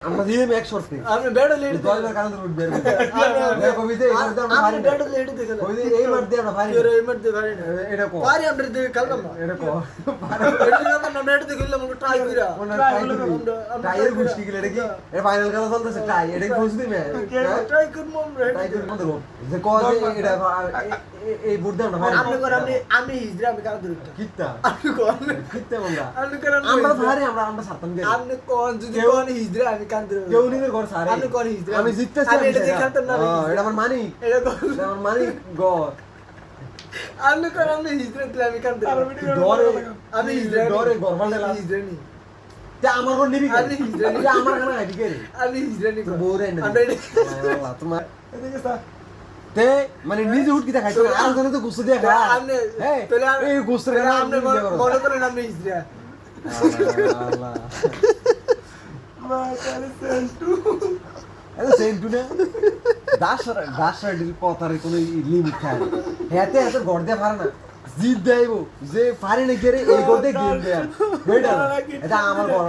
আমরা দিয়ে এক শর্তে আপনি বেড লেট দলবার কারণে উঠ বের দেখো বিতে এই করতে আমরা আপনি বেড লেট দেখেন ওই যে এই মার দিয়ে আমরা পারি এর এই মারতে পারি না এটা কো পারি আমরা দেখে কালকাম না এটা কো এটা আমরা বেড দেখে আমরা ট্রাই কইরা টাইয়ের গুষ্টি গেলে এটা কি এর ফাইনাল খেলা চলতেছে টাই এটা কি বুঝতে মে ট্রাই করব আমরা টাই করে মত যে কো এটা এই বুড়দা না ভাই আপনি করে আমি হিজরা আমি কাজ ধরে কিত্তা আপনি কোন কিত্তা বন্ধা আপনি করে আমরা ভারে আমরা সাতন গে আপনি কোন যদি কোন হিজরা আমি কাজ ধরে কেউ নিবে ঘর সারে আপনি কোন হিজরা আমি জিততেছি আমি এটা দেখাতাম না এটা আমার মানি এটা কোন এটা আমার মানি ঘর আপনি করে আপনি হিজরা দিলে আমি কাজ ধরে ডরে আমি হিজরা ডরে ঘর ফালতে লাগ হিজরা নি তে আমার ঘর নিবি আমি হিজরা নি কে আমার কানা আইডি কে রে আমি হিজরা নি বোরে না আমরা আল্লাহ তোমার তে মানে নিজে উঠ কি দেখাইতো না আর জনে তো গুস্ত দিয়া খা আপনি এই তাহলে এই গুস্তের কারণে আপনি মনে করেন আপনি হিজরা আল্লাহ মা কালে সেন্টু এটা সেন্টু না দাস ডিল পতারে কোনো লিমিট থাকে হেতে হেতে গড় দিয়ে পারে না জিদ দেইবো যে পারে না কে রে এই গড় দিয়ে গেম দেয় বেটা এটা আমার বড়